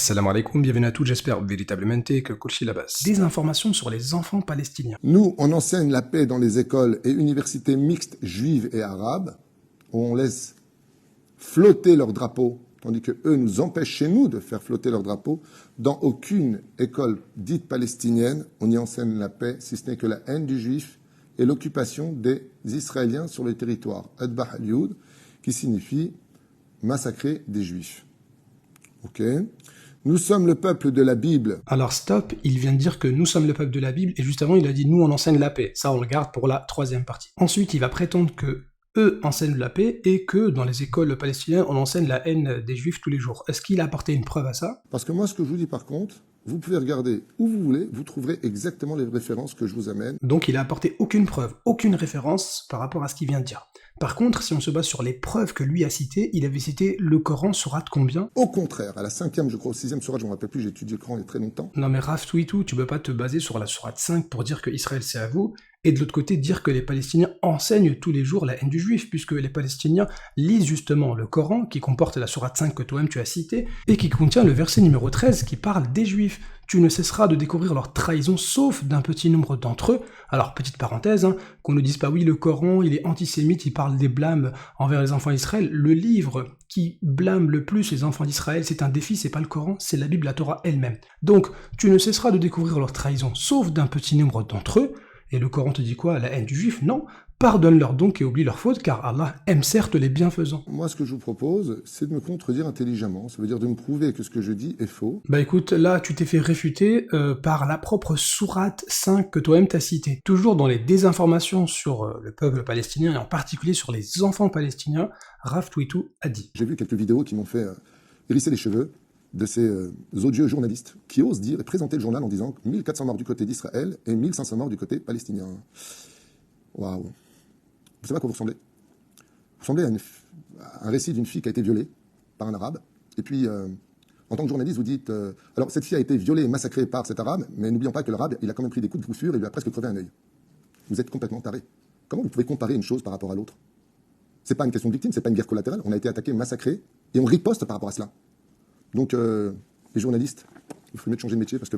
Assalamu alaikum, bienvenue à tous, j'espère véritablement que Kulchi la base. Des informations sur les enfants palestiniens. Nous, on enseigne la paix dans les écoles et universités mixtes juives et arabes, où on laisse flotter leur drapeau, tandis que eux nous empêchent chez nous de faire flotter leur drapeau. Dans aucune école dite palestinienne, on y enseigne la paix, si ce n'est que la haine du juif et l'occupation des Israéliens sur le territoire. Adbah al-Yud, qui signifie massacrer des juifs. Ok. Nous sommes le peuple de la Bible. Alors stop, il vient de dire que nous sommes le peuple de la Bible, et juste avant il a dit nous on enseigne la paix. Ça on le garde pour la troisième partie. Ensuite il va prétendre que eux enseignent la paix et que dans les écoles palestiniennes on enseigne la haine des juifs tous les jours. Est-ce qu'il a apporté une preuve à ça? Parce que moi ce que je vous dis par contre, vous pouvez regarder où vous voulez, vous trouverez exactement les références que je vous amène. Donc il a apporté aucune preuve, aucune référence par rapport à ce qu'il vient de dire. Par contre, si on se base sur les preuves que lui a citées, il avait cité le Coran sourate combien? Au contraire, à la 5e, je crois, au 6e sourate, je ne me rappelle plus, j'ai étudié le Coran il y a très longtemps. Non mais Raf Twitou, tu peux pas te baser sur la sourate 5 pour dire que Israël c'est à vous, et de l'autre côté dire que les Palestiniens enseignent tous les jours la haine du juif, puisque les Palestiniens lisent justement le Coran, qui comporte la sourate 5 que toi-même tu as citée, et qui contient le verset numéro 13 qui parle des juifs. Tu ne cesseras de découvrir leur trahison, sauf d'un petit nombre d'entre eux. Alors, petite parenthèse, qu'on ne dise pas oui, le Coran, il est antisémite, il parle des blâmes envers les enfants d'Israël. Le livre qui blâme le plus les enfants d'Israël, c'est un défi, c'est pas le Coran, c'est la Bible, la Torah elle-même. Donc, tu ne cesseras de découvrir leur trahison, sauf d'un petit nombre d'entre eux. Et le Coran te dit quoi? La haine du juif? Non. Pardonne-leur donc et oublie leurs fautes, car Allah aime certes les bienfaisants. Moi, ce que je vous propose, c'est de me contredire intelligemment. Ça veut dire de me prouver que ce que je dis est faux. Bah écoute, là, tu t'es fait réfuter par la propre sourate 5 que toi-même t'as citée. Toujours dans les désinformations sur le peuple palestinien, et en particulier sur les enfants palestiniens, Raf Twitou a dit. J'ai vu quelques vidéos qui m'ont fait hérisser les cheveux de ces odieux journalistes qui osent dire et présenter le journal en disant 1400 morts du côté d'Israël et 1500 morts du côté palestinien. Waouh. Vous savez à quoi vous ressemblez? Vous ressemblez à un récit d'une fille qui a été violée par un arabe. Et puis, en tant que journaliste, vous dites alors, cette fille a été violée et massacrée par cet arabe, mais n'oublions pas que l'arabe, il a quand même pris des coups de broussure et lui a presque crevé un œil. Vous êtes complètement taré. Comment vous pouvez comparer une chose par rapport à l'autre? C'est pas une question de victime, c'est pas une guerre collatérale. On a été attaqué, massacré, et on riposte par rapport à cela. Donc, les journalistes, il faut mieux changer de métier parce que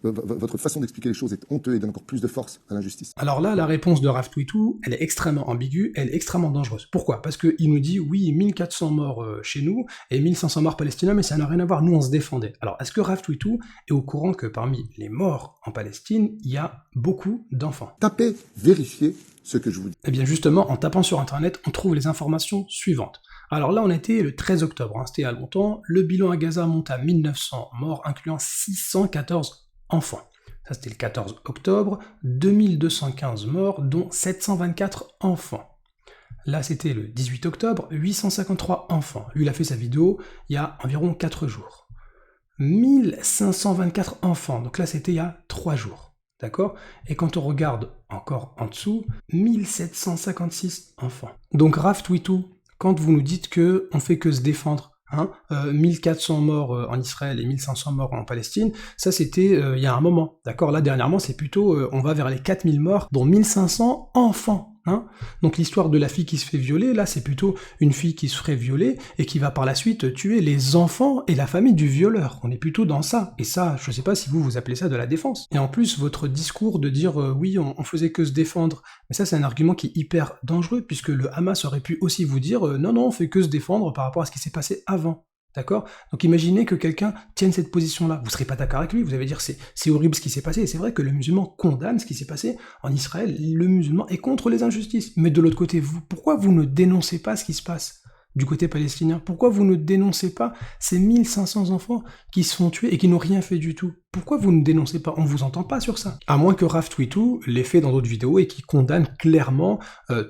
votre façon d'expliquer les choses est honteuse et donne encore plus de force à l'injustice. Alors là, la réponse de Raf Twitou, elle est extrêmement ambiguë, elle est extrêmement dangereuse. Pourquoi? Parce qu'il nous dit, oui, 1400 morts chez nous et 1500 morts palestiniens, mais ça n'a rien à voir, nous on se défendait. Alors, est-ce que Raf Twitou est au courant que parmi les morts en Palestine, il y a beaucoup d'enfants? Tapez, vérifiez ce que je vous dis. Eh bien justement, en tapant sur internet, on trouve les informations suivantes. Alors là, on était le 13 octobre, c'était il y a longtemps, le bilan à Gaza monte à 1900 morts, incluant 614 enfants. Ça c'était le 14 octobre, 2215 morts, dont 724 enfants. Là c'était le 18 octobre, 853 enfants. Lui il a fait sa vidéo il y a environ 4 jours. 1524 enfants, donc là c'était il y a 3 jours. D'accord? Et quand on regarde encore en dessous, 1756 enfants. Donc Raf Twitou, quand vous nous dites que on fait que se défendre, 1400 morts en Israël et 1500 morts en Palestine, ça c'était il y a un moment, d'accord? Là dernièrement c'est plutôt, on va vers les 4000 morts, dont 1500 enfants. Donc l'histoire de la fille qui se fait violer, là c'est plutôt une fille qui se ferait violer et qui va par la suite tuer les enfants et la famille du violeur. On est plutôt dans ça. Et ça, je sais pas si vous appelez ça de la défense. Et en plus, votre discours de dire oui, on faisait que se défendre, mais ça c'est un argument qui est hyper dangereux puisque le Hamas aurait pu aussi vous dire non, on fait que se défendre par rapport à ce qui s'est passé avant. D'accord? Donc imaginez que quelqu'un tienne cette position-là. Vous serez pas d'accord avec lui, vous allez dire c'est horrible ce qui s'est passé. Et c'est vrai que le musulman condamne ce qui s'est passé en Israël. Le musulman est contre les injustices. Mais de l'autre côté, pourquoi vous ne dénoncez pas ce qui se passe du côté palestinien? Pourquoi vous ne dénoncez pas ces 1500 enfants qui se font tuer et qui n'ont rien fait du tout? Pourquoi vous ne dénoncez pas? On vous entend pas sur ça. À moins que Raf Twitou l'ait fait dans d'autres vidéos et qui condamne clairement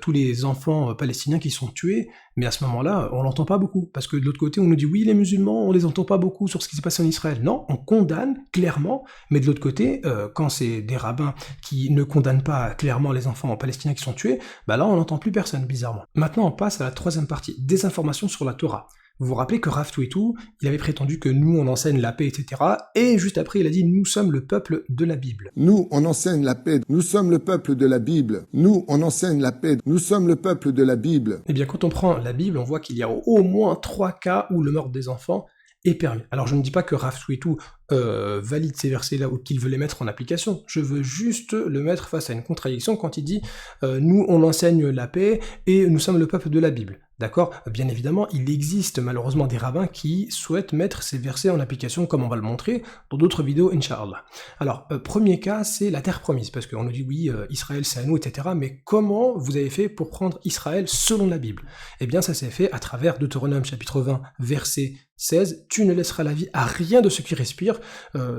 tous les enfants palestiniens qui sont tués, mais à ce moment-là, on l'entend pas beaucoup. Parce que de l'autre côté, on nous dit oui, les musulmans, on les entend pas beaucoup sur ce qui s'est passé en Israël. Non, on condamne clairement, mais de l'autre côté, quand c'est des rabbins qui ne condamnent pas clairement les enfants palestiniens qui sont tués, bah là on n'entend plus personne, bizarrement. Maintenant, on passe à la troisième partie, des informations sur la Torah. Vous vous rappelez que Raf Twitou, il avait prétendu que nous on enseigne la paix, etc. Et juste après il a dit nous sommes le peuple de la Bible. Nous, on enseigne la paix. Nous sommes le peuple de la Bible. Nous, on enseigne la paix. Nous sommes le peuple de la Bible. Eh bien quand on prend la Bible, on voit qu'il y a au moins 3 cas où le meurtre des enfants est permis. Alors je ne dis pas que Rav Twitou valide ces versets-là ou qu'il veut les mettre en application, je veux juste le mettre face à une contradiction quand il dit nous on enseigne la paix et nous sommes le peuple de la Bible. D'accord? Bien évidemment, il existe malheureusement des rabbins qui souhaitent mettre ces versets en application, comme on va le montrer dans d'autres vidéos, Inch'Allah. Alors, premier cas, c'est la terre promise, parce qu'on nous dit oui, Israël c'est à nous, etc. Mais comment vous avez fait pour prendre Israël selon la Bible? Eh bien, ça s'est fait à travers Deutéronome chapitre 20, verset 16, tu ne laisseras la vie à rien de ce qui respire.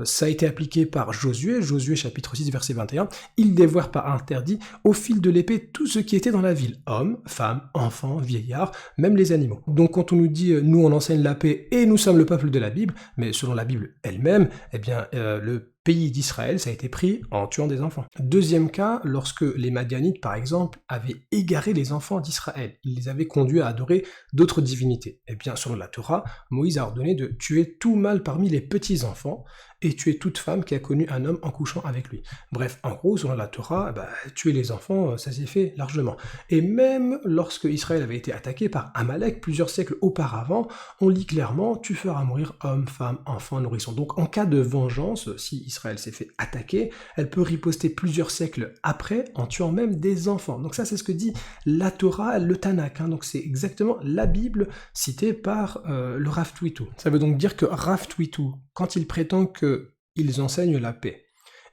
Ça a été appliqué par Josué chapitre 6, verset 21, il dévoire par interdit au fil de l'épée tout ce qui était dans la ville, hommes, femmes, enfants, vieillards, même les animaux. Donc quand on nous dit nous on enseigne la paix et nous sommes le peuple de la Bible, mais selon la Bible elle-même, eh bien le pays d'Israël, ça a été pris en tuant des enfants. Deuxième cas, lorsque les Madianites, par exemple, avaient égaré les enfants d'Israël, ils les avaient conduits à adorer d'autres divinités. Eh bien, selon la Torah, Moïse a ordonné de tuer tout mâle parmi les petits-enfants et tuer toute femme qui a connu un homme en couchant avec lui. Bref, en gros, selon la Torah, tuer les enfants, ça s'est fait largement. Et même lorsque Israël avait été attaqué par Amalek plusieurs siècles auparavant, on lit clairement « tu feras mourir hommes, femmes, enfants, nourrissons ». Donc en cas de vengeance, si Israël s'est fait attaquer, elle peut riposter plusieurs siècles après en tuant même des enfants. Donc ça, c'est ce que dit la Torah, le Tanakh. Donc c'est exactement la Bible citée par le Rav Twitou. Ça veut donc dire que Rav Twitou, quand il prétend qu'ils enseignent la paix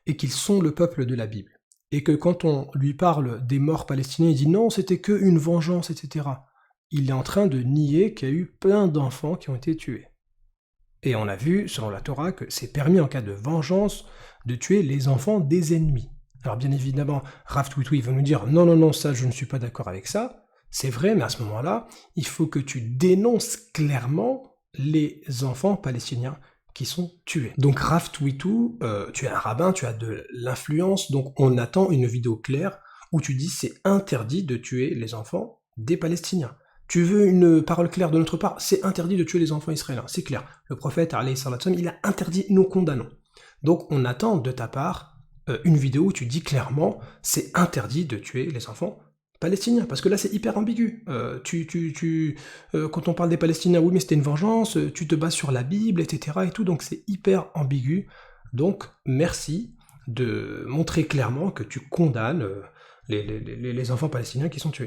et qu'ils sont le peuple de la Bible, et que quand on lui parle des morts palestiniens, il dit non, c'était que une vengeance, etc. Il est en train de nier qu'il y a eu plein d'enfants qui ont été tués. Et on a vu, selon la Torah, que c'est permis en cas de vengeance de tuer les enfants des ennemis. Alors bien évidemment, Rav Twitou, il va nous dire non, ça, je ne suis pas d'accord avec ça. C'est vrai, mais à ce moment-là, il faut que tu dénonces clairement les enfants palestiniens qui sont tués. Donc Rav Twitou, tu es un rabbin, tu as de l'influence, donc on attend une vidéo claire où tu dis c'est interdit de tuer les enfants des Palestiniens. Tu veux une parole claire de notre part, c'est interdit de tuer les enfants israéliens, c'est clair. Le prophète, alayhi salatu wasalam, il a interdit, nous condamnons. Donc on attend de ta part une vidéo où tu dis clairement c'est interdit de tuer les enfants palestiniens, parce que là c'est hyper ambigu. Quand on parle des Palestiniens, oui mais c'était une vengeance, tu te bases sur la Bible, etc. et tout, donc c'est hyper ambigu. Donc merci de montrer clairement que tu condamnes les enfants palestiniens qui sont tués.